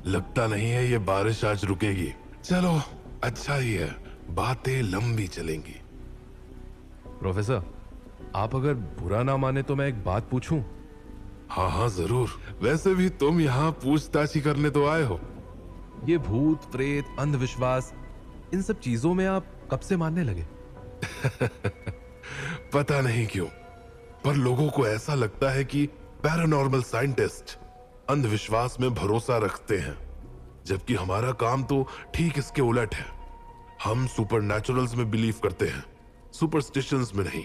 लगता नहीं है ये बारिश आज रुकेगी। चलो अच्छा ही है, बातें लंबी चलेंगी। प्रोफेसर, आप अगर बुरा ना माने तो मैं एक बात पूछूं? हाँ हाँ जरूर। वैसे भी तुम यहाँ पूछताछ ही करने तो आए हो। ये भूत प्रेत, अंधविश्वास, इन सब चीजों में आप कब से मानने लगे? पता नहीं क्यों, पर लोगों को ऐसा लगता है कि पैरानॉर्मल साइंटिस्ट अंधविश्वास में भरोसा रखते हैं, जबकि हमारा काम तो ठीक इसके उलट है। हम सुपरनैचुरल्स में बिलीव करते हैं, सुपरस्टिशंस में नहीं।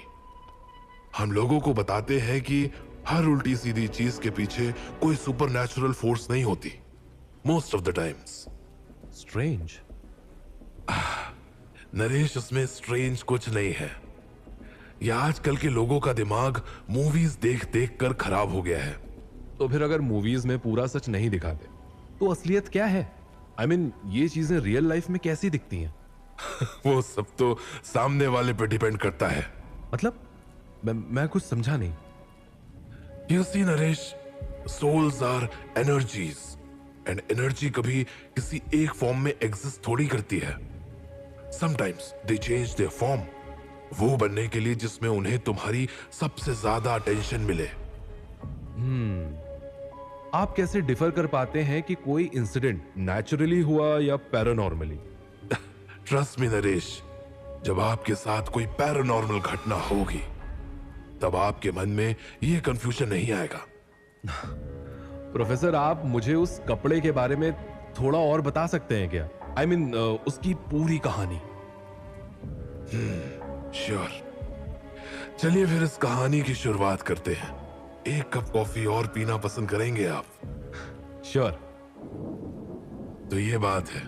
हम लोगों को बताते हैं कि हर उल्टी सीधी चीज के पीछे कोई सुपरनैचुरल फोर्स नहीं होती, most of the times. Strange. Naresh, उसमें स्ट्रेंज कुछ नहीं है। यह आजकल के लोगों का दिमाग मूवीज देख देख कर खराब हो गया है। तो फिर अगर मूवीज में पूरा सच नहीं दिखाते तो असलियत क्या है? I mean, ये चीजें रियल लाइफ में कैसी दिखती हैं? वो सब तो सामने वाले पे डिपेंड करता है। मतलब मैं कुछ समझा नहीं। You see Naresh, souls are energies and energy कभी किसी एक फॉर्म में एग्जिस्ट थोड़ी करती है। Sometimes they change their form, वो बनने के लिए जिसमें उन्हें तुम्हारी सबसे ज्यादा अटेंशन मिले। आप कैसे डिफर कर पाते हैं कि कोई इंसिडेंट नेचुरली हुआ या पैरानॉर्मली? ट्रस्ट मी नरेश, जब आपके साथ कोई पैरानॉर्मल घटना होगी तब आपके मन में यह कंफ्यूजन नहीं आएगा। प्रोफेसर, आप मुझे उस कपड़े के बारे में थोड़ा और बता सकते हैं क्या? I mean, उसकी पूरी कहानी। श्योर। चलिए फिर इस कहानी की शुरुआत करते हैं। एक कप कॉफी और पीना पसंद करेंगे आप? श्योर। तो ये बात है,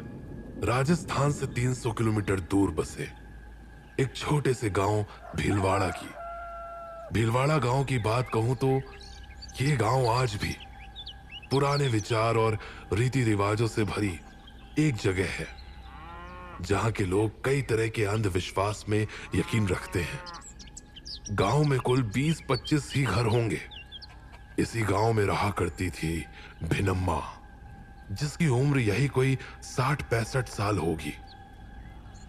राजस्थान से 300 किलोमीटर दूर बसे एक छोटे से गांव भीलवाड़ा की। भीलवाड़ा गांव की बात कहूं तो ये गांव आज भी पुराने विचार और रीति रिवाजों से भरी एक जगह है, जहां के लोग कई तरह के अंधविश्वास में यकीन रखते हैं। गांव में कुल 20-25 ही घर होंगे। इसी गांव में रहा करती थी भिनम्मा, जिसकी उम्र यही कोई 60-65 साल होगी।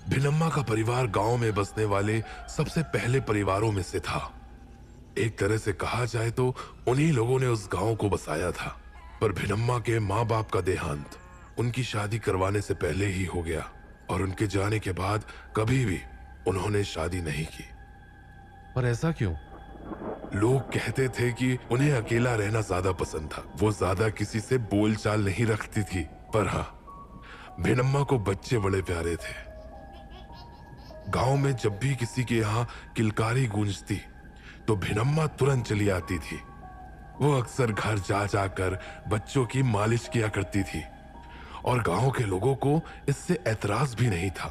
भिनम्मा का परिवार गांव में बसने वाले सबसे पहले परिवारों में से था। एक तरह से कहा जाए तो उन्हीं लोगों ने उस गांव को बसाया था। पर भिनम्मा के माँ बाप का देहांत उनकी शादी करवाने से पहले ही हो गया और उनके जाने के बाद कभी भी उन्होंने शादी नहीं की। पर ऐसा क्यों? लोग कहते थे कि उन्हें अकेला रहना ज्यादा पसंद था। वो ज्यादा किसी से बोलचाल नहीं रखती थी। पर हाँ, भिनम्मा को बच्चे बड़े प्यारे थे। गांव में जब भी किसी के यहाँ किलकारी गूंजती तो भिनम्मा तुरंत चली आती थी। वो अक्सर घर जा जाकर बच्चों की मालिश किया करती थी और गांव के लोगों को इससे ऐतराज भी नहीं था,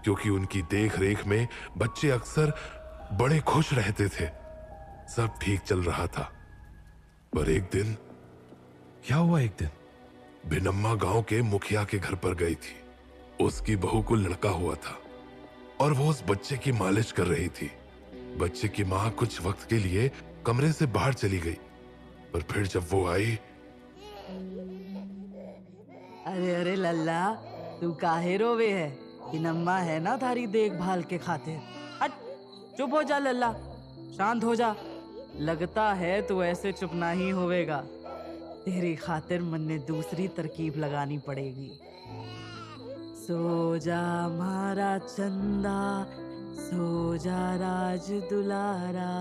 क्योंकि उनकी देख रेख में बच्चे अक्सर बड़े खुश रहते थे। सब ठीक चल रहा था। पर एक दिन क्या हुआ? एक दिन भिनम्मा गांव के मुखिया के घर पर गई थी। उसकी बहू को लड़का हुआ था और वो उस बच्चे की मालिश कर रही थी। बच्चे की माँ कुछ वक्त के लिए कमरे से बाहर चली गई, पर फिर जब वो आई। अरे अरे लल्ला, तू काहे रोवे है? भिनम्मा है ना थारी देखभाल के खातिर। हट, चुप हो जा लल्ला, शांत हो जा। लगता है तू ऐसे चुप ना ही होवेगा। तेरी खातिर मन ने दूसरी तरकीब लगानी पड़ेगी। सो जा मारा चंदा, सो जा राज दुलारा,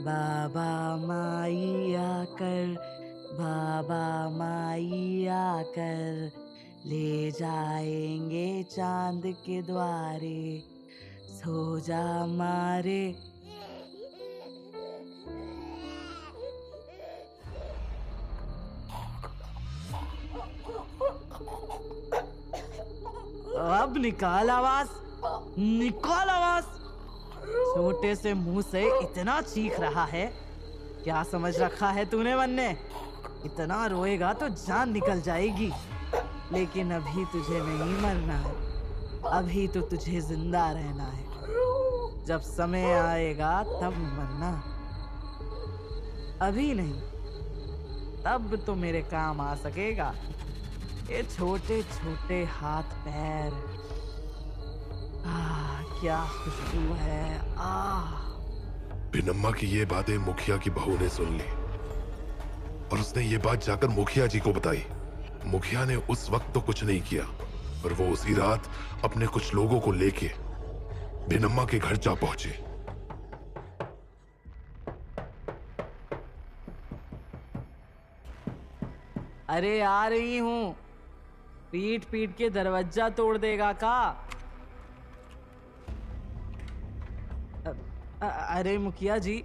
बाबा माई आकर, बाबा माई आकर ले जाएंगे चांद के द्वारे। सो जा मारे। अब निकाल आवाज, निकाल आवाज। छोटे से मुंह से इतना चीख रहा है, क्या समझ रखा है तूने मन ने? इतना रोएगा तो जान निकल जाएगी। लेकिन अभी तुझे नहीं मरना है, अभी तो तुझे जिंदा रहना है। जब समय आएगा तब मरना, अभी नहीं। तब तो मेरे काम आ सकेगा। ये छोटे छोटे हाथ पैर, क्या खुशबू है। पिनम्मा की ये बातें मुखिया की बहू ने सुन ली और उसने ये बात जाकर मुखिया जी को बताई। मुखिया ने उस वक्त तो कुछ नहीं किया, पर वो उसी रात अपने कुछ लोगों को लेके पिनम्मा के घर जा पहुंचे। अरे आ रही हूं, पीट पीट के दरवाजा तोड़ देगा का। अरे मुखिया जी,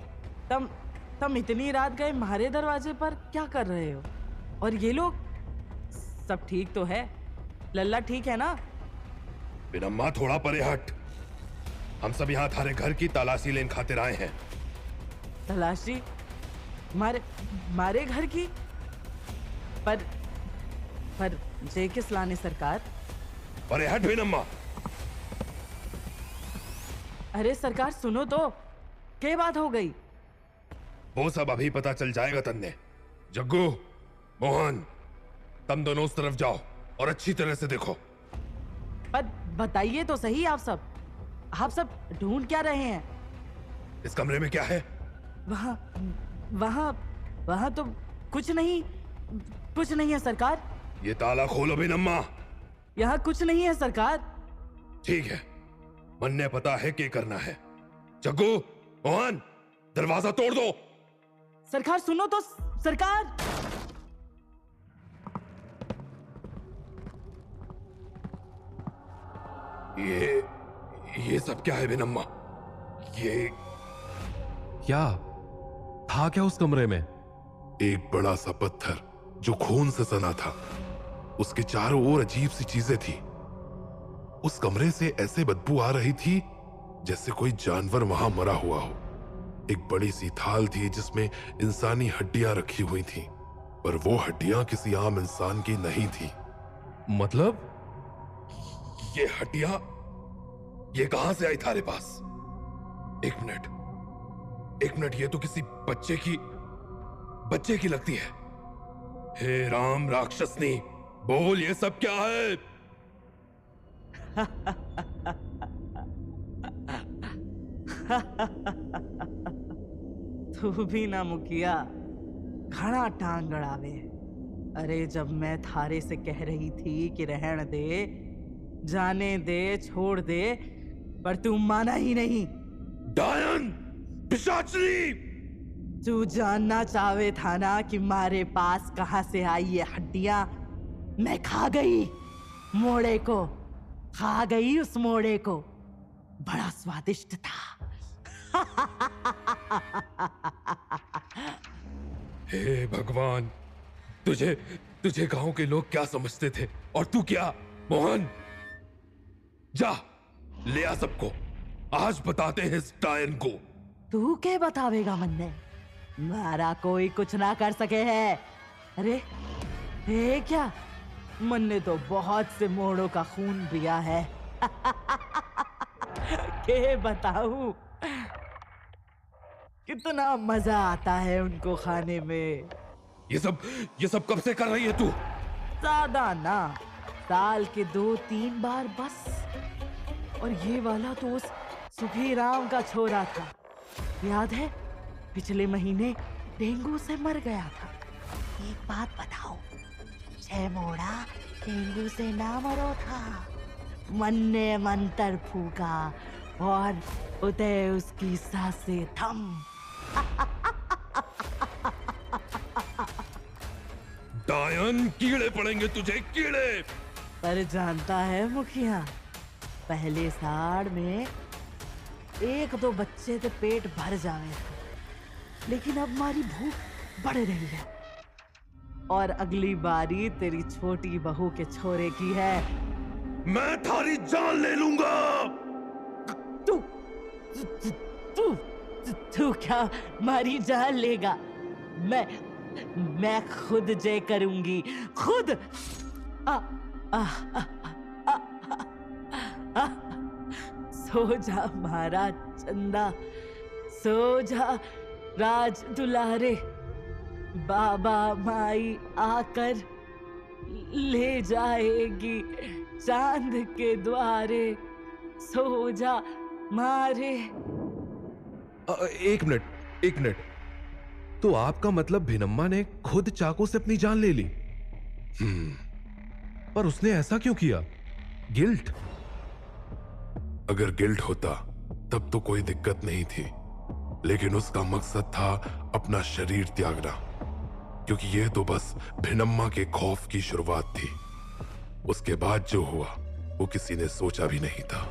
तुम इतनी रात गए हमारे दरवाजे पर क्या कर रहे हो? और ये लोग सब ठीक तो है? लल्ला ठीक है ना? पिनम्मा थोड़ा परे हट, हम सब यहाँ थारे घर की तलाशी लेने खातिर आए हैं। तलाशी? मारे घर की? पर जे किस लाने सरकार? परे हट पिनम्मा। अरे सरकार सुनो तो, क्या बात हो गई? वो सब अभी पता चल जाएगा तन्ने। जग्गू, मोहन, तुम दोनों उस तरफ जाओ और अच्छी तरह से देखो। पर बताइए तो सही, आप सब ढूंढ क्या रहे हैं? इस कमरे में क्या है? वहाँ तो कुछ नहीं है सरकार। ये ताला खोलो पिनम्मा। यहाँ कुछ नहीं है सरकार। ठीक है, मन ने पता है क्या करना है। जग्गू, मोहन, दरवाजा तोड़ दो। सरकार सुनो तो, सरकार। ये सब क्या है पिनम्मा? ये क्या था क्या उस कमरे में? एक बड़ा सा पत्थर जो खून से सना था। उसके चारों ओर अजीब सी चीजें थी। उस कमरे से ऐसे बदबू आ रही थी जैसे कोई जानवर वहां मरा हुआ हो। एक बड़ी सी थाल थी जिसमें इंसानी हड्डियां रखी हुई थी, पर वो हड्डियां किसी आम इंसान की नहीं थी। मतलब? ये हड्डियां ये कहां से आई थारे पास? एक मिनट, ये तो किसी बच्चे की लगती है। हे राम राक्षसनी, बोल ये सब क्या है? तू भी ना मुखिया, घड़ा टांग गड़ावे। अरे जब मैं थारे से कह रही थी कि रहन दे, जाने दे, छोड़ दे, पर तू माना ही नहीं। डायन, पिशाचनी! तू जानना चाहे था ना कि मारे पास कहां से आई ये हड्डियां? मैं खा गई मोड़े को, खा गई उस मोड़े को। बड़ा स्वादिष्ट था। हे भगवान, तुझे गांव के लोग क्या समझते थे, और तू क्या? मोहन, जा ले आ सबको, आज बताते हैं इस डायन को। तू क्या बतावेगा मन्ने? मारा कोई कुछ ना कर सके है। अरे ये क्या, मन्ने तो बहुत से मोड़ों का खून पिया है। के बताऊं, कितना मजा आता है उनको खाने में। ये सब कब से कर रही है तू? ज्यादा ना, साल के 2-3 बार बस। और ये वाला तो उस सुखी राम का छोरा था, याद है? पिछले महीने डेंगू से मर गया था। एक बात बताओ, छह मोड़ा डेंगू से ना मरो था। मन ने मंत्र फूका और उदय उसकी सांसें थम। डायन, कीड़े पड़ेंगे तुझे, कीड़े। पर जानता है मुखिया, पहले साड़ में 1-2 बच्चे तो पेट भर जावे थे, लेकिन अब हमारी भूख बढ़ रही है। और अगली बारी तेरी छोटी बहू के छोरे की है। मैं थारी जान ले लूंगा। तू तू तू क्या मारी जान लेगा? मैं खुद जय करूंगी, खुद। सो जा महाराज चंदा, सो जा राज दुलारे। बाबा माई आकर ले जाएगी चांद के द्वारे, सो जा मारे। एक मिनट, एक मिनट। तो आपका मतलब भिनम्मा ने खुद चाकू से अपनी जान ले ली? पर उसने ऐसा क्यों किया? गिल्ट? अगर गिल्ट होता तब तो कोई दिक्कत नहीं थी, लेकिन उसका मकसद था अपना शरीर त्यागना, क्योंकि यह तो बस भिनम्मा के खौफ की शुरुआत थी। उसके बाद जो हुआ वो किसी ने सोचा भी नहीं था।